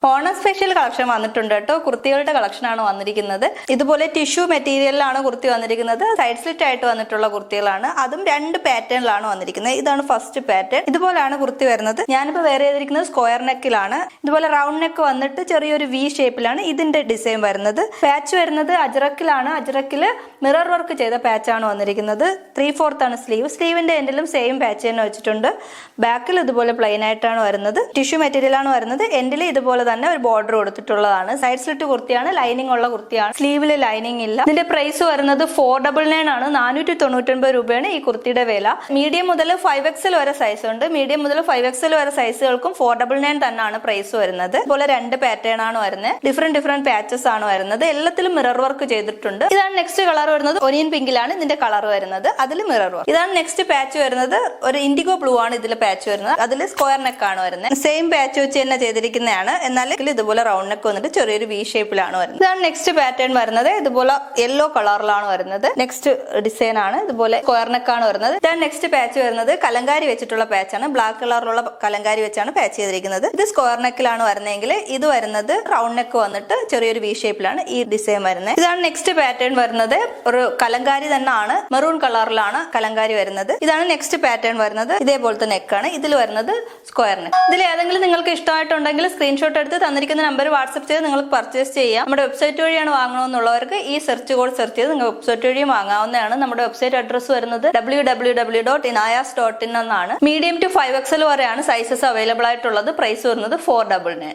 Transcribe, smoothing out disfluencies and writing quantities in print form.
Onam special collection വന്നിട്ടുണ്ട് കേട്ടോ. കുർത്തികളുടെ collection ആണ് വന്നിരിക്കുന്നത്. ഇതുപോലെ ടിഷ്യൂ മെറ്റീരിയലിലാണ് കുർത്തി വന്നിരിക്കുന്നത്. സൈഡ് സ്ലിറ്റ് ആയിട്ട് വന്നിട്ടുള്ള കുർത്തികളാണ്. അതും രണ്ട് പാറ്റേണിലാണ് വന്നിരിക്കുന്നത്. ഇതാണ് ഫസ്റ്റ് പാറ്റേൺ. ഇതുപോലെയാണ് കുർത്തി വരുന്നത്. ഞാനിപ്പോൾ വേറെ ചെയ്തിരിക്കുന്നത് സ്ക്വയർ നെക്കിലാണ്. ഇതുപോലെ റൗണ്ട് നെക്ക് വന്നിട്ട് ചെറിയൊരു വി ഷേപ്പിലാണ് ഇതിന്റെ ഡിസൈൻ വരുന്നത്. പാച്ച് വരുന്നത് അജ്രക്കിലാണ്. അജ്രക്കില് മിറർ വർക്ക് ചെയ്ത പാച്ചാണ് വന്നിരിക്കുന്നത്. 3/4 ആണ് സ്ലീവ്. സ്ലീവിന്റെ എൻഡിലും സെയിം പാച്ച് തന്നെ വെച്ചിട്ടുണ്ട്. ബാക്കിൽ ഇതുപോലെ പ്ലെയിൻ ആയിട്ടാണ് വരുന്നത്. ടിഷ്യൂ മെറ്റീരിയൽ ആണ് വരുന്നത്. എൻഡിൽ ഇതുപോലെ തന്നെ ഒരു ബോർഡർ കൊടുത്തിട്ടുള്ളതാണ്. സൈഡ് സ്ലിറ്റ് കുർത്തിയാണ്. ലൈനിങ് ഉള്ള കുർത്തിയാണ്. സ്ലീവില് ലൈനിങ് ഇല്ല. ഇതിന്റെ പ്രൈസ് വരുന്നത് 499 ആണ്. 499 രൂപയാണ് ഈ കുർത്തിയുടെ വില. മീഡിയം മുതൽ 5XL വരെ സൈസ് ഉണ്ട്. മീഡിയം മുതൽ 5XL വരെ സൈസുകൾക്കും 499 തന്നെയാണ് പ്രൈസ് വരുന്നത്. ഇതുപോലെ രണ്ട് പാറ്റേൺ ആണ് വരുന്നത്. ഡിഫറെന്റ് പാച്ചസ് ആണ് വരുന്നത്. എല്ലാത്തിലും മിറർ വർക്ക് ചെയ്തിട്ടുണ്ട്. ഇതാണ് നെക്സ്റ്റ് കളർ വരുന്നത്. ഒനിയൻ പിങ്കിലാണ് ഇതിന്റെ കളർ വരുന്നത്. അതിൽ മിറർ വർക്ക്. ഇതാണ് നെക്സ്റ്റ് പാച്ച് വരുന്നത്. ഒരു ഇൻഡിഗോ ബ്ലൂ ആണ് ഇതിൽ പാച്ച് വരുന്നത്. അതിൽ സ്ക്വയർ നെക്ക് ആണ് വരുന്നത്. സെയിം പാച്ച് വെച്ച് തന്നെ ചെയ്തിരിക്കുന്നതാണ്. എന്നാൽ ഇതുപോലെ റൗണ്ട് നെക്ക് വന്നിട്ട് ചെറിയൊരു വി ഷേപ്പിലാണ് വരുന്നത്. ഇതാണ് നെക്സ്റ്റ് പാറ്റേൺ വരുന്നത്. ഇതുപോലെ യെല്ലോ കളറിലാണ് വരുന്നത്. നെക്സ്റ്റ് ഡിസൈൻ ആണ്. ഇതുപോലെ സ്ക്വയർ നെക്ക് ആണ് വരുന്നത്. ഇതാണ് നെക്സ്റ്റ് പാച്ച് വരുന്നത്. കലങ്കാരി വെച്ചിട്ടുള്ള പാച്ചാണ്. ബ്ലാക്ക് കളറിലുള്ള കലങ്കാരി വെച്ചാണ് പാച്ച് ചെയ്തിരിക്കുന്നത്. ഇത് സ്ക്വയർ നെക്കിലാണ് വരുന്നതെങ്കിൽ ഇത് വരുന്നത് റൗണ്ട് നെക്ക് വന്നിട്ട് ചെറിയൊരു വി ഷേപ്പിലാണ് ഈ ഡിസൈൻ വരുന്നത്. ഇതാണ് നെക്സ്റ്റ് പാറ്റേൺ വരുന്നത്. ഒരു കലങ്കാരി തന്നെയാണ്. മെറൂൺ കളറിലാണ് കലങ്കാരി വരുന്നത്. ഇതാണ് നെക്സ്റ്റ് പാറ്റേൺ വരുന്നത്. ഇതേപോലത്തെ നെക്കാണ്. ഇതിൽ വരുന്നത് സ്ക്വയർ നെക്ക്. ഇതിൽ ഏതെങ്കിലും നിങ്ങൾക്ക് ഇഷ്ടമായിട്ടുണ്ടെങ്കിൽ സ്ക്രീൻഷോട്ട് എടുത്ത് തന്നിരിക്കുന്ന നമ്പർ വാട്സ്ആപ്പ് ചെയ്ത് നിങ്ങൾക്ക് പർച്ചേസ് ചെയ്യാം. നമ്മുടെ വെബ്സൈറ്റ് വഴിയാണ് വാങ്ങണമെന്നുള്ളവർക്ക് ഈ സെർച്ച് കോഡ് സെർച്ച് ചെയ്ത് നിങ്ങൾ വെബ്സൈറ്റ് വഴിയും വാങ്ങാവുന്നതാണ്. നമ്മുടെ വെബ്സൈറ്റ് അഡ്രസ് വരുന്നത് www.inayas.in എന്നാണ്. മീഡിയം ടു 5XL വരെയാണ് സൈസസ് അവൈലബിൾ ആയിട്ടുള്ളത്. പ്രൈസ് വരുന്നത് 499.